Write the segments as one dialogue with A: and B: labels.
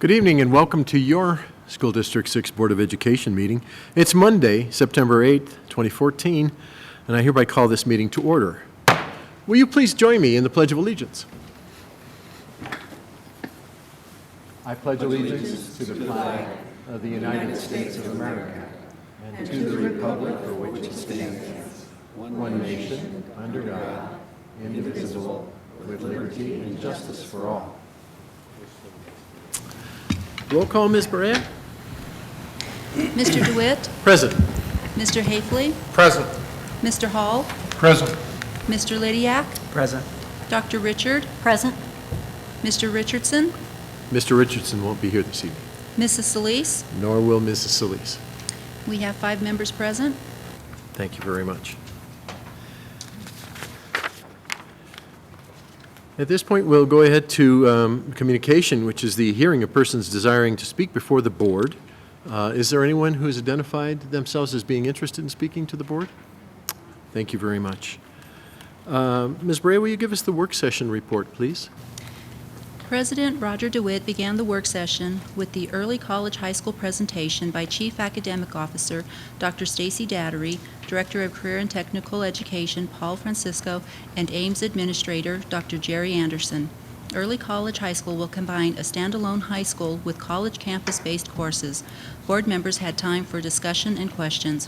A: Good evening and welcome to your School District 6 Board of Education meeting. It's Monday, September 8th, 2014, and I hereby call this meeting to order. Will you please join me in the Pledge of Allegiance? I pledge allegiance to the flag of the United States of America and to the republic for which it stands, one nation, under God, indivisible, with liberty and justice for all. Roll call, Ms. Barea.
B: Mr. DeWitt?
A: Present.
B: Mr. Hafley?
C: Present.
B: Mr. Hall?
C: Present.
B: Mr. Lydiak?
C: Present.
B: Dr. Richard? Present. Mr. Richardson?
A: Mr. Richardson won't be here this evening,
B: Mrs. Solis?
A: nor will Mrs. Solis.
B: We have 5 members present.
A: Thank you very much. At this point, we'll go ahead to communication, which is the hearing of persons desiring to speak before the board. Is there anyone who has identified themselves as being interested in speaking to the board? Thank you very much. Ms. Bray, will you give us the work session report, please?
B: President Roger DeWitt began the work session with the early college high school presentation by Chief Academic Officer Dr. Stacy Dattery, Director of Career and Technical Education Paul Francisco, and Ames Administrator Dr. Jerry Anderson. Early college high school will combine a standalone high school with college campus-based courses. Board members had time for discussion and questions.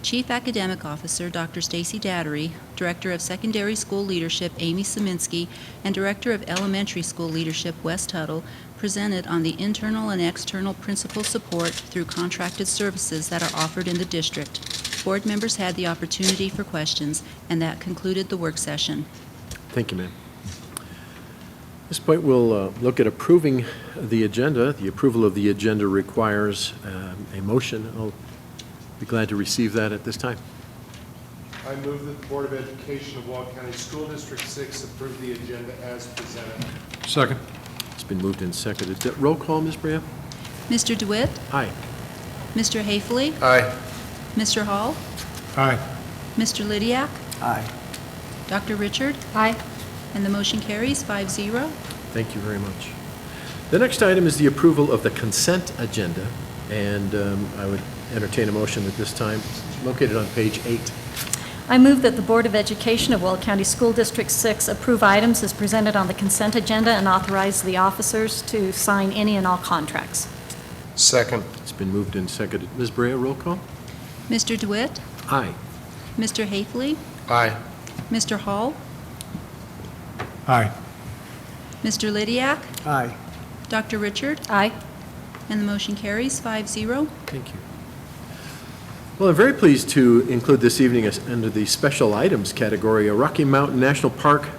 B: Chief Academic Officer Dr. Stacy Dattery, Director of Secondary School Leadership Amy Szyminski, and Director of Elementary School Leadership Wes Tuttle presented on the internal and external principal support through contracted services that are offered in the district. Board members had the opportunity for questions, and that concluded the work session.
A: Thank you, ma'am. At this point, we'll look at approving the agenda. The approval of the agenda requires a motion. I'll be glad to receive that at this time.
C: I move that the Board of Education of Weld County School District 6 approve the agenda as presented. Second.
A: It's been moved and seconded. Roll call, Ms. Brea.
B: Mr. DeWitt?
A: Aye.
B: Mr. Hafley?
C: Aye.
B: Mr. Hall?
C: Aye.
B: Mr. Lydiak?
C: Aye.
B: Dr. Richard? Aye. And the motion carries 5-0.
A: Thank you very much. The next item is the approval of the consent agenda, and I would entertain a motion at this time. It's located on page 8.
D: I move that the Board of Education of Weld County School District 6 approve items as presented on the consent agenda and authorize the officers to sign any and all contracts.
C: Second.
A: It's been moved and seconded. Ms. Brea, roll call.
B: Mr. DeWitt?
A: Aye.
B: Mr. Hafley?
C: Aye.
B: Mr. Hall?
C: Aye.
B: Mr. Lydiak?
C: Aye.
B: Dr. Richard?
D: Aye.
B: And the motion carries 5-0.
A: Thank you. Well, I'm very pleased to include this evening under the special items category a Rocky Mountain National Park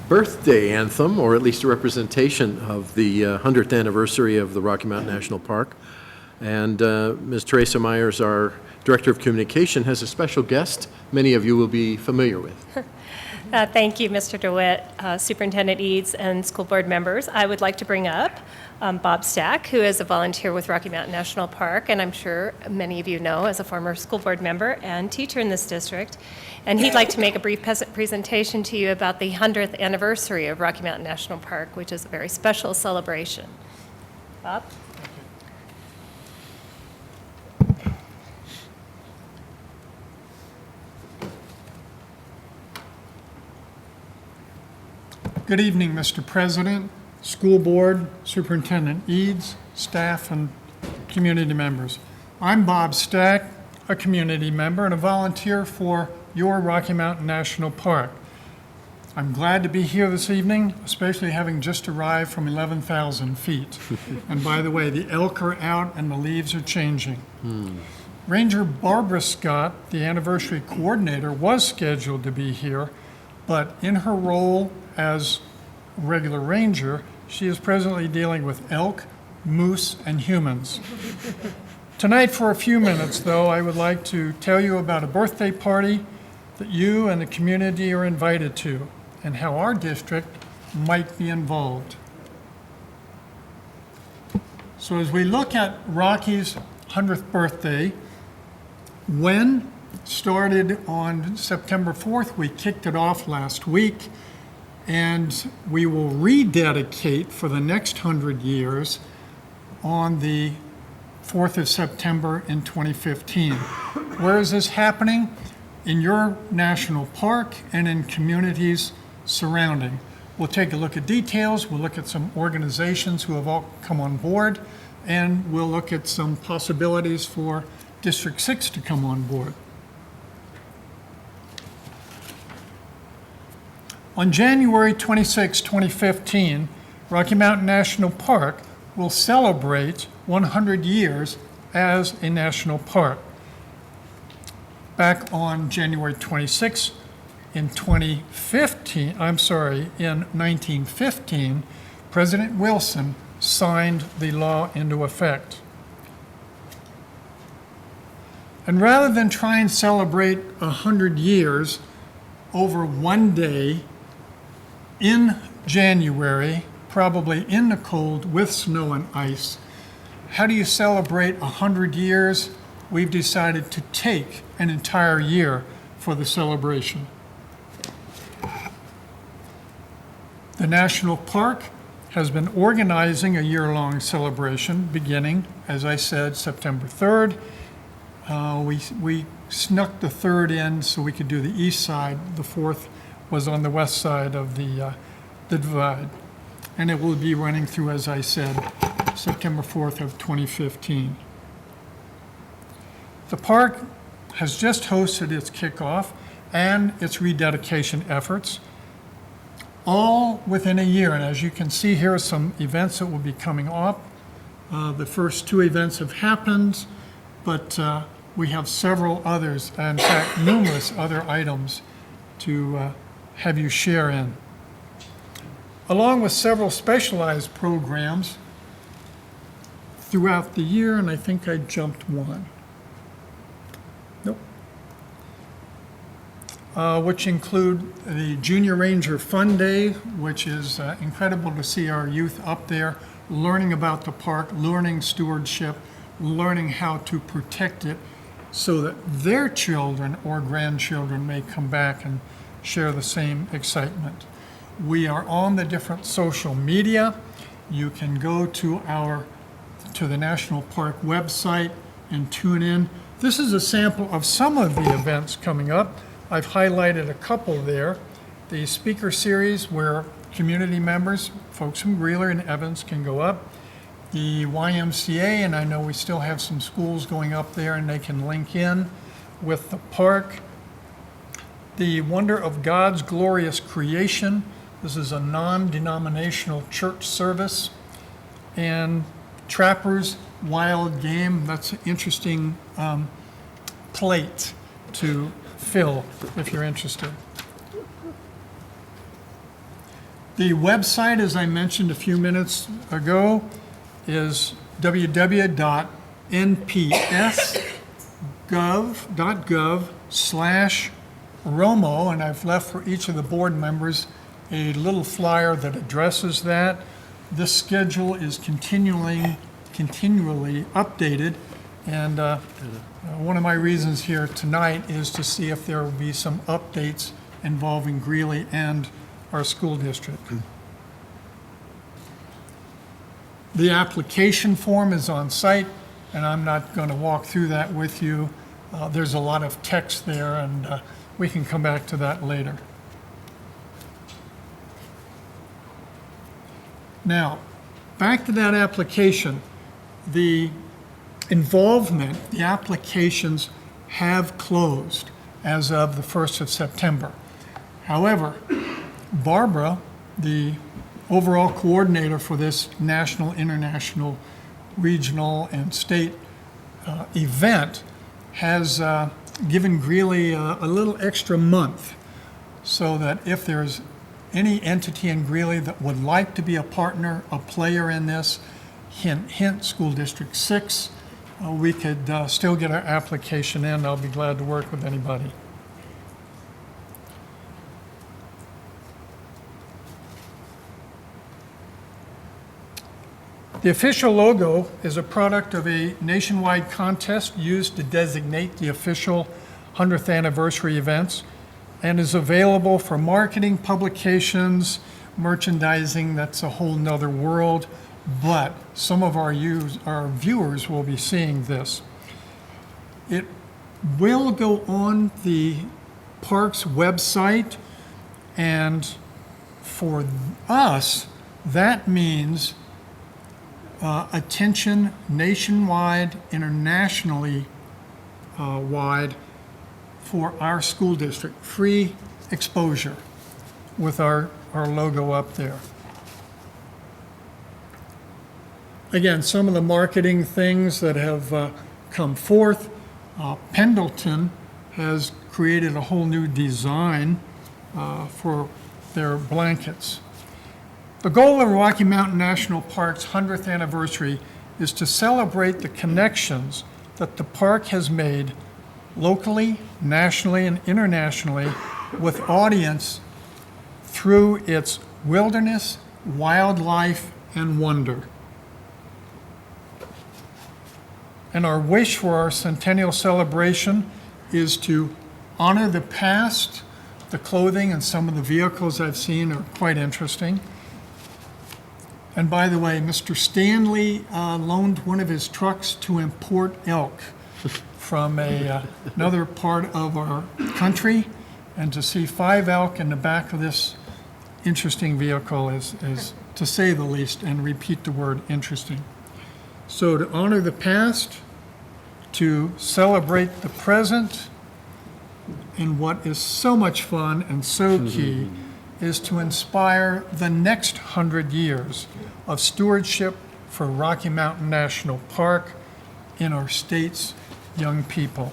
A: birthday anthem, or at least a representation of the 100th anniversary of the Rocky Mountain National Park. And Ms. Teresa Myers, our Director of Communication, has a special guest many of you will be familiar with.
E: Thank you, Mr. DeWitt, Superintendent Eads, and school board members. I would like to bring up Bob Stack, who is a volunteer with Rocky Mountain National Park, and I'm sure many of you know as a former school board member and teacher in this district. And he'd like to make a brief presentation to you about the 100th anniversary of Rocky Mountain National Park, which is a very special celebration. Bob?
F: Good evening, Mr. President, School Board, Superintendent Eads, staff, and community members. I'm Bob Stack, a community member and a volunteer for your Rocky Mountain National Park. I'm glad to be here this evening, especially having just arrived from 11,000 feet. And by the way, the elk are out and the leaves are changing. Ranger Barbara Scott, the anniversary coordinator, was scheduled to be here, but in her role as regular ranger, she is presently dealing with elk, moose, and humans. Tonight, for a few minutes, though, I would like to tell you about a birthday party that you and the community are invited to, and how our district might be involved. So as we look at Rocky's 100th birthday, when started on September 4th, we kicked it off last week, and we will rededicate for the next 100 years on the 4th of September in 2015. Where is this happening? In your national park and in communities surrounding. We'll take a look at details, we'll look at some organizations who have all come on board, and we'll look at some possibilities for District 6 to come on board. On January 26, 2015, Rocky Mountain National Park will celebrate 100 years as a national park. Back on January 26 in 1915, President Wilson signed the law into effect. And rather than try and celebrate 100 years over one day in January, probably in the cold with snow and ice, how do you celebrate 100 years? We've decided to take an entire year for the celebration. The National Park has been organizing a year-long celebration beginning, as I said, September 3rd. We snuck the 3rd in so we could do the east side. The 4th was on the west side of the divide. And it will be running through, as I said, September 4th of 2015. The park has just hosted its kickoff and its rededication efforts, all within a year. And as you can see here are some events that will be coming up. The first 2 events have happened, but we have several others, in fact, numerous other items to have you share in. Along with several specialized programs throughout the year, and I think I jumped one. Nope. Which include the Junior Ranger Fun Day, which is incredible to see our youth up there learning about the park, learning stewardship, learning how to protect it so that their children or grandchildren may come back and share the same excitement. We are on the different social media. You can go to the National Park website and tune in. This is a sample of some of the events coming up. I've highlighted a couple there. The speaker series where community members, folks from Greeley and Evans, can go up. The YMCA, and I know we still have some schools going up there and they can link in with the park. The Wonder of God's Glorious Creation. This is a non-denominational church service. And Trappers Wild Game, that's an interesting plate to fill if you're interested. The website, as I mentioned a few minutes ago, is www.nps.gov.gov/Romo, and I've left for each of the board members a little flyer that addresses that. This schedule is continually updated, and one of my reasons here tonight is to see if there will be some updates involving Greeley and our school district. The application form is on site, and I'm not going to walk through that with you. There's a lot of text there, and we can come back to that later. Now, back to that application. The involvement, the applications have closed as of the 1st of September. However, Barbara, the overall coordinator for this national, international, regional, and state event, has given Greeley a little extra month so that if there's any entity in Greeley that would like to be a partner, a player in this, hint, School District 6, we could still get our application in. I'll be glad to work with anybody. The official logo is a product of a nationwide contest used to designate the official 100th anniversary events and is available for marketing, publications, merchandising. That's a whole nother world. but some of our viewers will be seeing this. It will go on the park's website, and for us, that means attention nationwide, internationally wide for our school district. Free exposure with our logo up there. Again, some of the marketing things that have come forth. Pendleton has created a whole new design for their blankets. The goal of Rocky Mountain National Park's 100th anniversary is to celebrate the connections that the park has made locally, nationally, and internationally with audience through its wilderness, wildlife, and wonder. And our wish for our centennial celebration is to honor the past. The clothing and some of the vehicles I've seen are quite interesting. And by the way, Mr. Stanley loaned one of his trucks to import elk from another part of our country. And to see 5 elk in the back of this interesting vehicle is to say the least, and repeat the word interesting. So to honor the past, to celebrate the present, and what is so much fun and so key is to inspire the next 100 years of stewardship for Rocky Mountain National Park in our state's young people.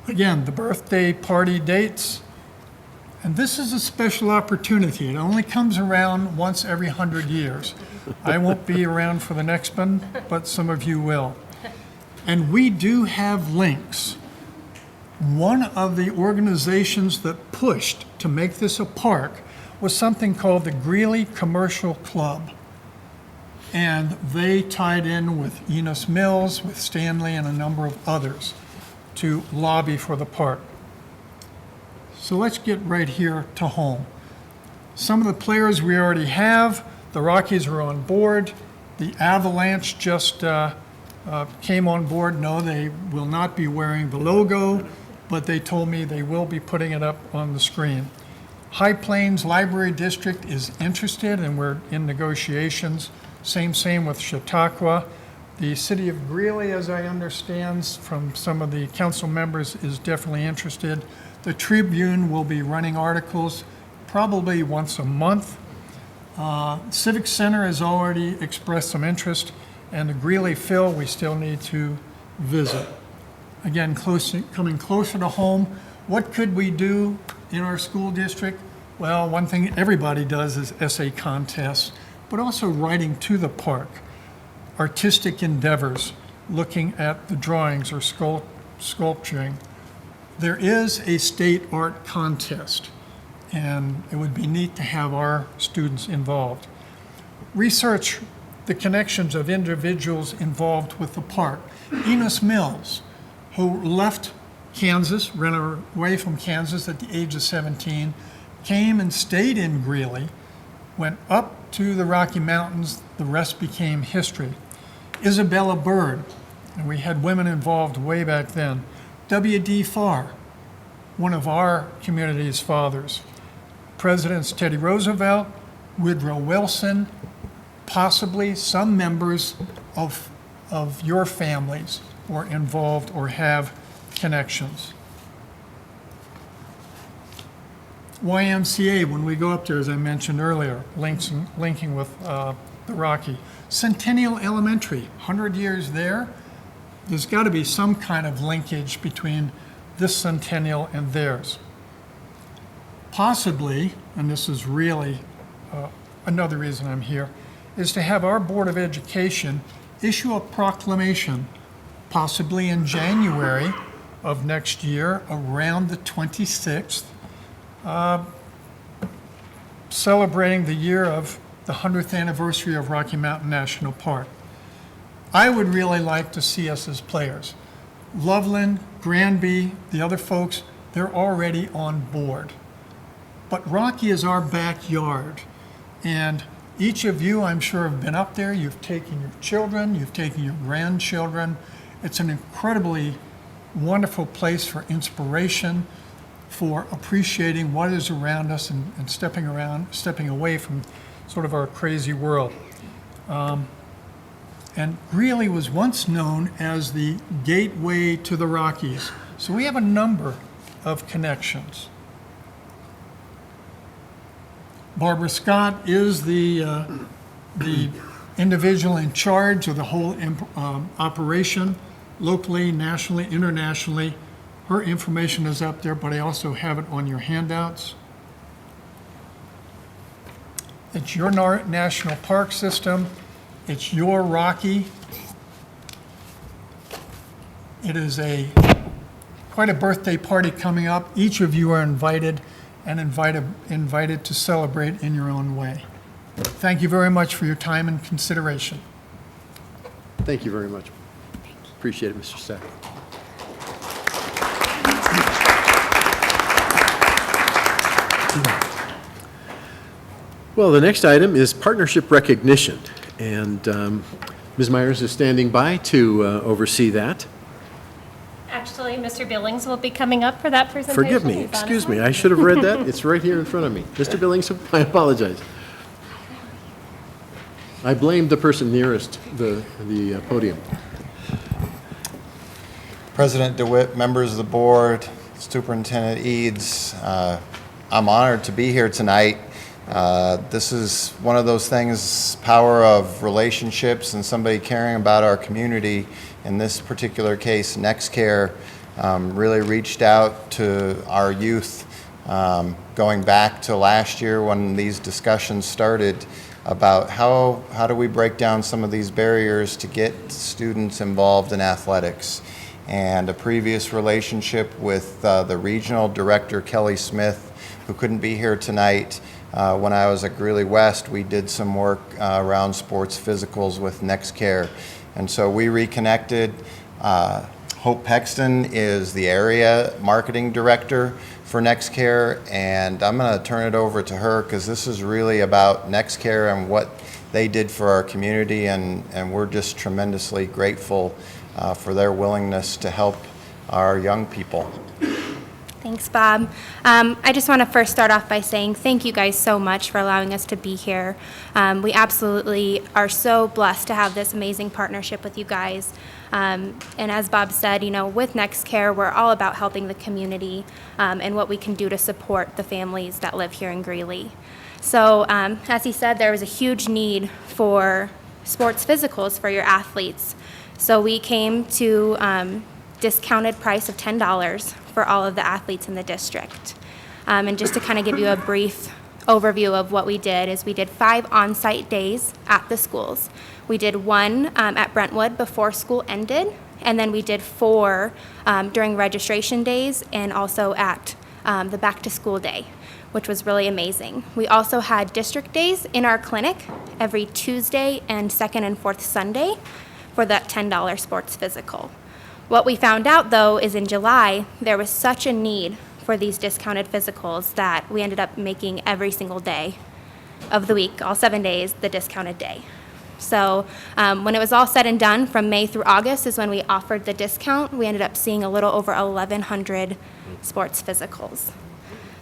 F: Again, the birthday party dates, and this is a special opportunity. It only comes around once every 100 years. I won't be around for the next one, but some of you will. And we do have links. One of the organizations that pushed to make this a park was something called the Greeley Commercial Club. And they tied in with Enos Mills, with Stanley, and a number of others to lobby for the park. So let's get right here to home. Some of the players we already have. The Rockies are on board. The Avalanche just came on board. No, they will not be wearing the logo, but they told me they will be putting it up on the screen. High Plains Library District is interested, and we're in negotiations. Same with Chautauqua. The city of Greeley, as I understand from some of the council members, is definitely interested. The Tribune will be running articles probably once a month. Civic Center has already expressed some interest, and the Greeley Phil we still need to visit. Again, coming closer to home, what could we do in our school district? Well, one thing everybody does is essay contests, but also writing to the park. Artistic endeavors, looking at the drawings or sculpturing. There is a state art contest, and it would be neat to have our students involved. Research the connections of individuals involved with the park. Enos Mills, who left Kansas, ran away from Kansas at the age of 17, came and stayed in Greeley, went up to the Rocky Mountains, the rest became history. Isabella Bird, and we had women involved way back then. W.D. Farr, one of our community's fathers. Presidents Teddy Roosevelt, Woodrow Wilson, possibly some members of your families were involved or have connections. YMCA, when we go up there, as I mentioned earlier, linking with the Rocky. Centennial Elementary, 100 years there. There's got to be some kind of linkage between this centennial and theirs. Possibly, and this is really another reason I'm here, is to have our Board of Education issue a proclamation, possibly in January of next year, around the 26th, celebrating the year of the 100th anniversary of Rocky Mountain National Park. I would really like to see us as players. Loveland, Granby, the other folks, they're already on board. But Rocky is our backyard, and Each of you, I'm sure, have been up there. You've taken your children, you've taken your grandchildren. It's an incredibly wonderful place for inspiration, for appreciating what is around us and stepping away from sort of our crazy world. And Greeley was once known as the gateway to the Rockies. So we have a number of connections. Barbara Scott is the individual in charge of the whole operation, locally, nationally, internationally. Her information is up there, but I also have it on your handouts. It's your national park system. It's your Rocky. It is quite a birthday party coming up. Each of you are invited and invited to celebrate in your own way. Thank you very much for your time and consideration.
A: Thank you very much. Appreciate it, Mr. Stack. Well, the next item is partnership recognition, and Ms. Myers is standing by to oversee that.
E: Actually, Mr. Billings will be coming up for that presentation.
A: Forgive me,
E: Is that
A: excuse me,
E: okay?
A: I should have read that. It's right here in front of me. Mr. Billings, I apologize. I blamed the person nearest the podium.
G: President DeWitt, members of the board, Superintendent Eads, I'm honored to be here tonight. This is one of those things, power of relationships and somebody caring about our community. In this particular case, NextCare really reached out to our youth going back to last year when these discussions started about how do we break down some of these barriers to get students involved in athletics. And a previous relationship with the regional director, Kelly Smith, who couldn't be here tonight. When I was at Greeley West, we did some work around sports physicals with NextCare. And so we reconnected. Hope Pexton is the area marketing director for NextCare, and I'm going to turn it over to her because this is really about NextCare and what they did for our community, and we're just tremendously grateful for their willingness to help our young people.
H: Thanks, Bob. I just want to first start off by saying thank you guys so much for allowing us to be here. We absolutely are so blessed to have this amazing partnership with you guys. And as Bob said, you know, with NextCare, we're all about helping the community and what we can do to support the families that live here in Greeley. So as he said, there was a huge need for sports physicals for your athletes. So we came to discounted price of $10 for all of the athletes in the district. And just to kind of give you a brief overview of what we did is we did 5 on-site days at the schools. We did 1 at Brentwood before school ended, and then we did 4 during registration days and also at the back-to-school day, which was really amazing. We also had district days in our clinic every Tuesday and 2nd and 4th Sunday for that $10 sports physical. What we found out, though, is in July, there was such a need for these discounted physicals that we ended up making every single day of the week, all 7 days, the discounted day. So when it was all said and done, from May through August is when we offered the discount. We ended up seeing a little over 1,100 sports physicals.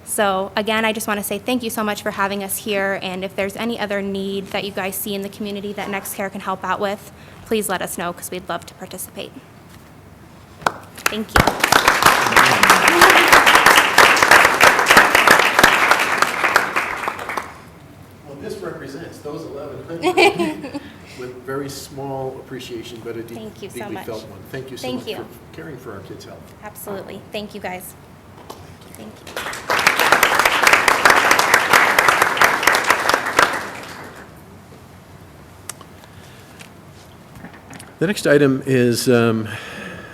H: So again, I just want to say thank you so much for having us here, and if there's any other need that you guys see in the community that NextCare can help out with, please let us know because we'd love to participate. Thank you.
A: Well, this represents those 1,100 with very small appreciation, but a
H: Thank you so
A: deeply
H: much.
A: felt one. Thank you so
H: Thank
A: much
H: you.
A: for caring for our kids' health.
H: Absolutely. Thank you, guys. Thank you.
A: The next item is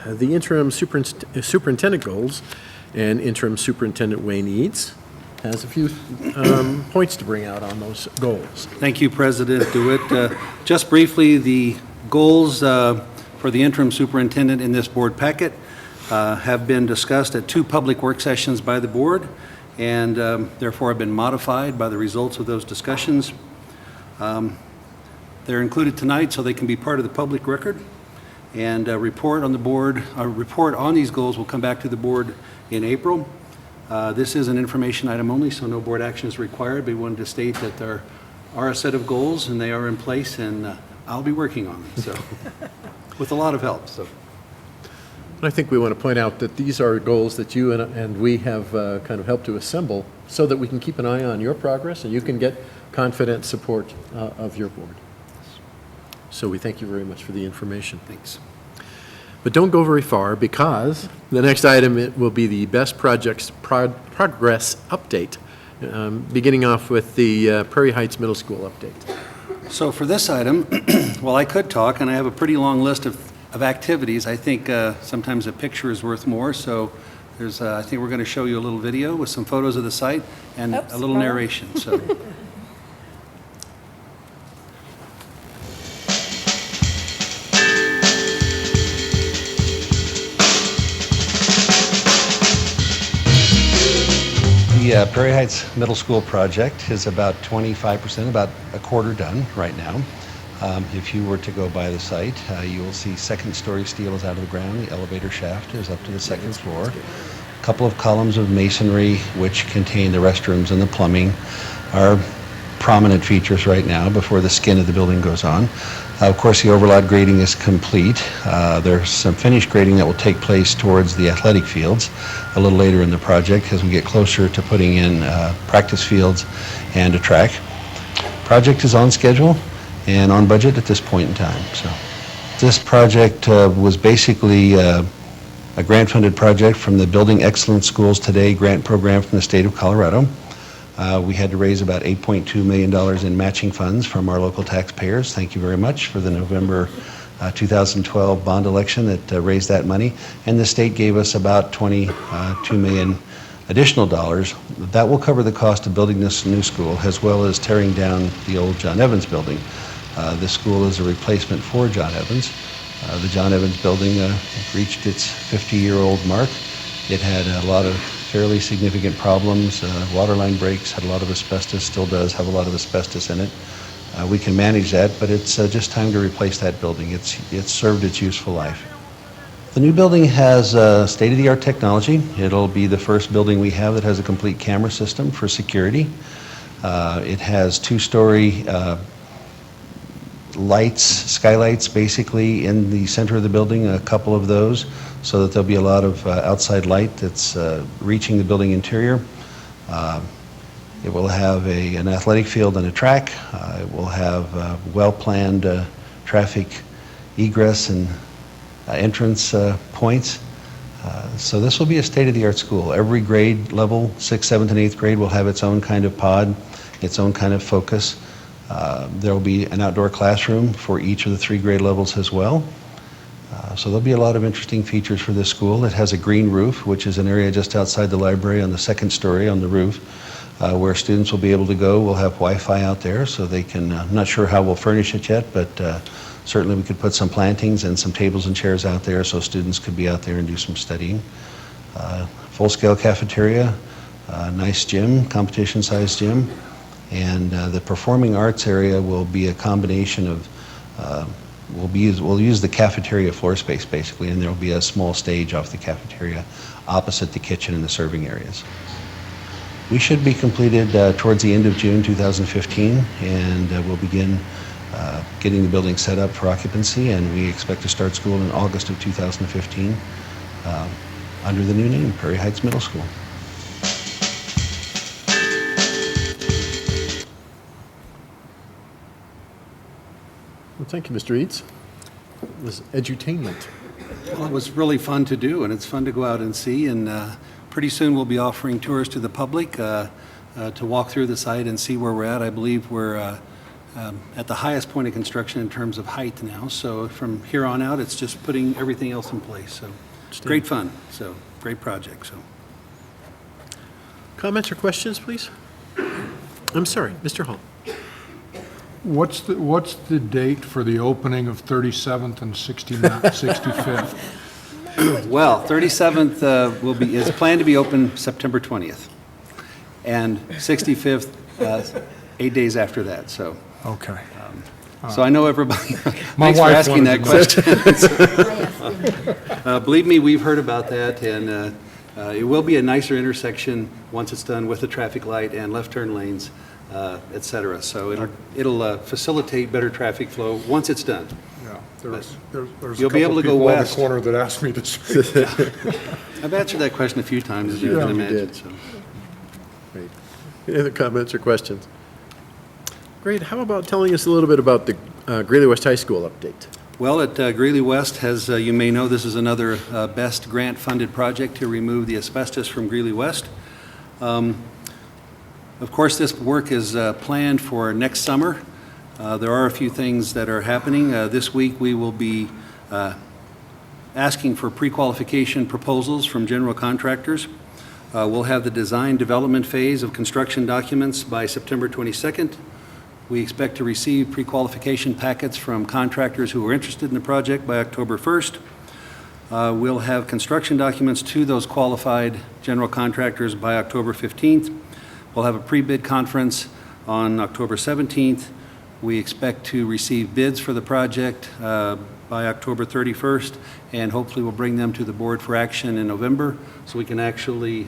A: the interim superintendent goals, and interim superintendent Wayne Eads has a few points to bring out on those goals.
I: Thank you, President DeWitt. Just briefly, the goals for the interim superintendent in this board packet have been discussed at 2 public work sessions by the board, and therefore have been modified by the results of those discussions. They're included tonight so they can be part of the public record. And a report on these goals will come back to the board in April. This is an information item only, so no board action is required. But we wanted to state that there are a set of goals and they are in place, and I'll be working on them, so with a lot of help. So.
A: And I think we want to point out that these are goals that you and we have kind of helped to assemble so that we can keep an eye on your progress and you can get confident support of your board. So we thank you very much for the information.
I: Thanks.
A: But don't go very far, because the next item will be the best projects progress update, beginning off with the Prairie Heights Middle School update.
I: So for this item, well, I could talk, and I have a pretty long list of activities. I think sometimes a picture is worth more, so there's, I think we're going to show you a little video with some photos of the site and a little narration. So. The Prairie Heights Middle School project is about 25%, about a quarter done right now. If you were to go by the site, you will see second-story steel is out of the ground. The elevator shaft is up to the second floor. A couple of columns of masonry, which contain the restrooms and the plumbing, are prominent features right now before the skin of the building goes on. Of course, the overlap grading is complete. There's some finished grading that will take place towards the athletic fields a little later in the project as we get closer to putting in practice fields and a track. Project is on schedule and on budget at this point in time. So this project was basically a grant-funded project from the Building Excellence Schools Today grant program from the state of Colorado. We had to raise about $8.2 million in matching funds from our local taxpayers. Thank you very much for the November 2012 bond election that raised that money. And the state gave us about $22 million additional dollars. That will cover the cost of building this new school, as well as tearing down the old John Evans building. This school is a replacement for John Evans. The John Evans building reached its 50-year-old mark. It had a lot of fairly significant problems. Water line breaks, had a lot of asbestos, still does have a lot of asbestos in it. We can manage that, but it's just time to replace that building. It's served its useful life. The new building has state-of-the-art technology. It'll be the first building we have that has a complete camera system for security. It has two-story lights, skylights basically in the center of the building, a couple of those, so that there'll be a lot of outside light that's reaching the building interior. It will have an athletic field and a track. It will have well-planned traffic egress and entrance points. So this will be a state-of-the-art school. Every grade level, 6th, 7th, and 8th grade, will have its own kind of pod, its own kind of focus. There will be an outdoor classroom for each of the 3 grade levels as well. So there'll be a lot of interesting features for this school. It has a green roof, which is an area just outside the library on the 2nd story on the roof, where students will be able to go. We'll have Wi-Fi out there so they can, I'm not sure how we'll furnish it yet, but certainly we could put some plantings and some tables and chairs out there so students could be out there and do some studying. Full-scale cafeteria, nice gym, competition-sized gym, and the performing arts area will be a combination of we'll use the cafeteria floor space basically, and there will be a small stage off the cafeteria opposite the kitchen and the serving areas. We should be completed towards the end of June 2015, and we'll begin getting the building set up for occupancy, and we expect to start school in August of 2015 under the new name, Prairie Heights Middle School.
A: Well, thank you, Mr. Eads. It was edutainment.
I: Well, it was really fun to do, and it's fun to go out and see, and pretty soon we'll be offering tours to the public to walk through the site and see where we're at. I believe we're at the highest point of construction in terms of height now, so from here on out, it's just putting everything else in place. So great fun, so great project. So
A: Comments or questions, please? I'm sorry, Mr. Hall.
J: What's the date for the opening of 37th and 65th?
I: Well, 37th is planned to be open September 20th, and 65th 8 days after that. So
J: Okay.
I: So I know everybody,
J: My
I: thanks for
J: wife
I: asking that
J: wanted
I: question. Believe me, we've heard about that, and it will be a nicer intersection once it's done with the traffic light and left turn lanes, et cetera. So it'll facilitate better traffic flow once it's done.
J: Yeah, there's a
I: You'll be able
J: couple
I: to go
J: people on the
I: west.
J: corner that asked me to speak.
I: I've answered that question a few times, as you
J: Yeah,
I: can
J: you
I: imagine.
A: did.
I: So.
A: Great. Any other comments or questions? Great. How about telling us a little bit about the Greeley West High School update?
I: Well, at Greeley West, as you may know, this is another BEST grant-funded project to remove the asbestos from Greeley West. Of course, this work is planned for next summer. There are a few things that are happening. This week, we will be asking for pre-qualification proposals from general contractors. We'll have the design development phase of construction documents by September 22nd. We expect to receive pre-qualification packets from contractors who are interested in the project by October 1st. We'll have construction documents to those qualified general contractors by October 15th. We'll have a pre-bid conference on October 17th. We expect to receive bids for the project by October 31st, and hopefully we'll bring them to the board for action in November so we can actually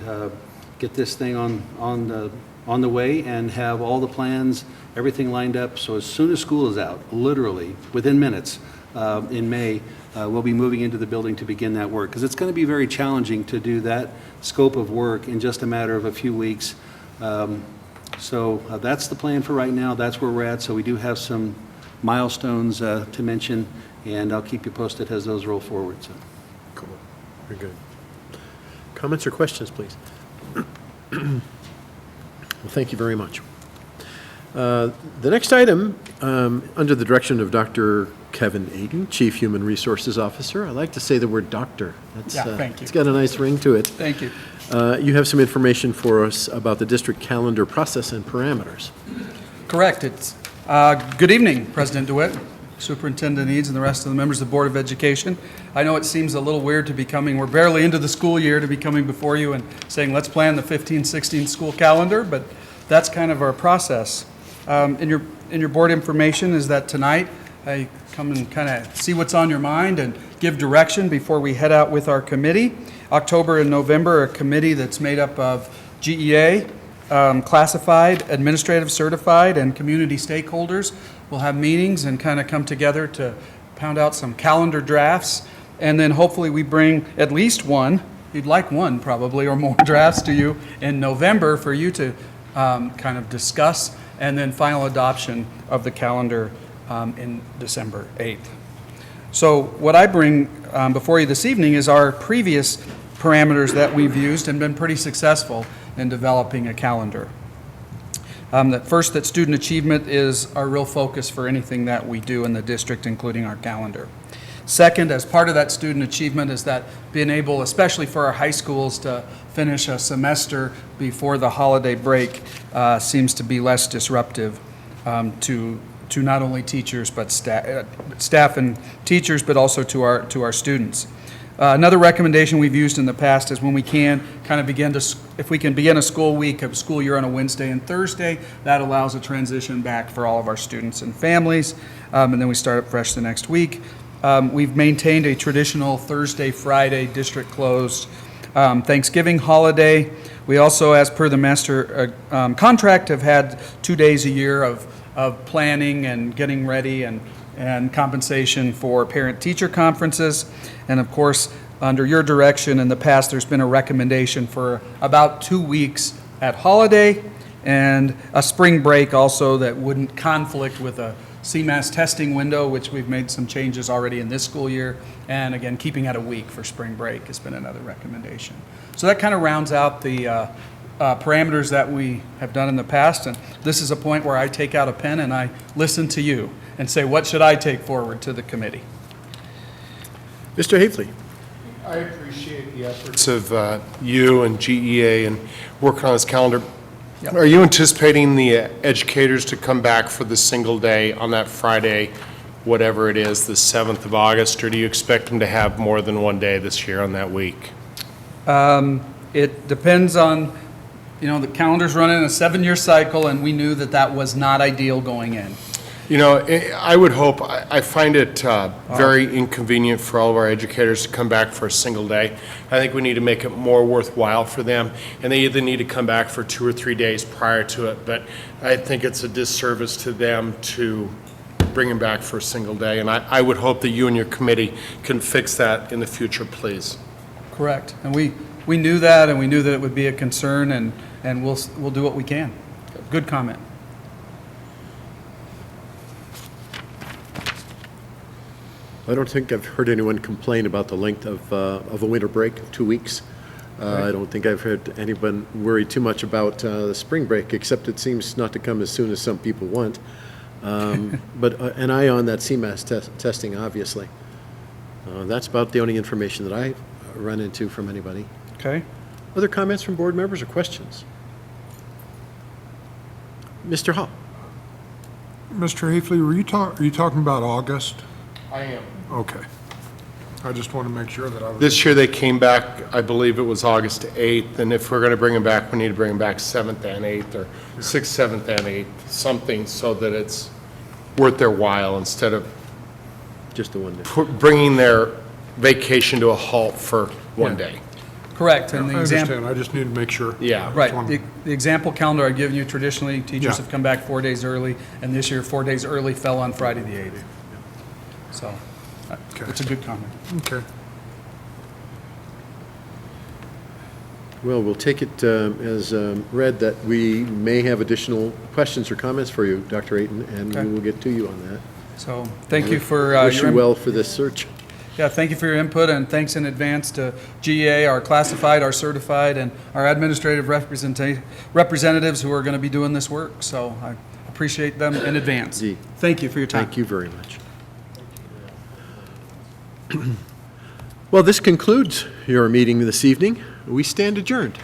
I: get this thing on the way and have all the plans, everything lined up. So as soon as school is out, literally within minutes in May, we'll be moving into the building to begin that work, because it's going to be very challenging to do that scope of work in just a matter of a few weeks. So that's the plan for right now. That's where we're at. So we do have some milestones to mention, and I'll keep you posted as those roll forward. So.
A: Cool. Very good. Comments or questions, please? Well, thank you very much. The next item, under the direction of Dr. Kevin Aden, Chief Human Resources Officer. I like to say the word doctor. That's,
K: Thank you.
A: It's got a nice ring to it.
K: Thank you.
A: You have some information for us about the district calendar process and parameters.
K: Correct. It's good evening, President DeWitt, Superintendent Eads, and the rest of the members of the Board of Education. I know it seems a little weird to be coming, we're barely into the school year, to be coming before you and saying, let's plan the 15-16 school calendar, but that's kind of our process. In your board information is that tonight I come and kind of see what's on your mind and give direction before we head out with our committee. October and November are a committee that's made up of GEA, classified, administrative certified, and community stakeholders. We'll have meetings and kind of come together to pound out some calendar drafts, and then hopefully we bring at least one, you'd like one probably, or more drafts to you in November for you to kind of discuss, and then final adoption of the calendar in December 8th. So what I bring before you this evening is our previous parameters that we've used and been pretty successful in developing a calendar. That student achievement is our real focus for anything that we do in the district, including our calendar. Second, as part of that student achievement, is that being able, especially for our high schools, to finish a semester before the holiday break seems to be less disruptive to not only teachers, but staff and teachers, but also to our students. Another recommendation we've used in the past is when we can kind of if we can begin a school week, a school year on a Wednesday and Thursday, that allows a transition back for all of our students and families, and then we start up fresh the next week. We've maintained a traditional Thursday, Friday, district closed Thanksgiving holiday. We also, as per the master contract, have had 2 days a year of planning and getting ready and compensation for parent-teacher conferences. And of course, under your direction in the past, there's been a recommendation for about 2 weeks at holiday and a spring break also that wouldn't conflict with a CMAS testing window, which we've made some changes already in this school year. And again, keeping at a week for spring break has been another recommendation. So that kind of rounds out the parameters that we have done in the past. And this is a point where I take out a pen and I listen to you and say, what should I take forward to the committee?
A: Mr. Hafley.
C: I appreciate the efforts of you and GEA and working on this calendar.
K: Yep.
C: Are you anticipating the educators to come back for the single day on that Friday, whatever it is, the 7th of August, or do you expect them to have more than one day this year on that week?
K: It depends on, the calendar's running a 7-year cycle, and we knew that was not ideal going in.
C: You know, I would hope, I find it very inconvenient for all of our educators to come back for a single day. I think we need to make it more worthwhile for them, and they either need to come back for 2 or 3 days prior to it, but I think it's a disservice to them to bring them back for a single day, and I would hope that you and your committee can fix that in the future, please.
K: Correct. And we knew that, and we knew that it would be a concern, and we'll do what we can. Good comment.
A: I don't think I've heard anyone complain about the length of a winter break of 2 weeks. I don't think I've heard anyone worry too much about the spring break, except it seems not to come as soon as some people want. But an eye on that CMAS testing, obviously. That's about the only information that I've run into from anybody.
K: Okay?
A: Other comments from board members or questions? Mr. Hall.
J: Mr. Hafley, are you talking about August?
C: I am.
J: Okay. I just want to make sure that I was...
C: This year they came back, I believe it was August 8th, and if we're going to bring them back, we need to bring them back 7th and 8th, or 6th, 7th, and 8th, something so that it's worth their while instead of
A: Just the one day.
C: bringing their vacation to a halt for one day.
K: Correct. And
J: I
K: the example,
J: understand, I just need to make sure.
C: Yeah.
K: right,
J: One-
K: the example calendar I've given you, traditionally, teachers
J: Yeah.
K: have come back 4 days early, and this year, 4 days early fell on Friday the 8th. So,
J: Okay.
K: it's a good comment.
J: Okay.
A: Well, we'll take it as read that we may have additional questions or comments for you, Dr. Ayton, and
K: Okay.
A: we will get to you on that.
K: So, thank you for
A: Wish you well for this search.
K: Yeah, thank you for your input, and thanks in advance to GEA, our classified, our certified, and our administrative representatives who are going to be doing this work. So I appreciate them in advance.
A: Gee.
K: Thank you for your time.
A: Thank you very much. Well, this concludes your meeting this evening. We stand adjourned.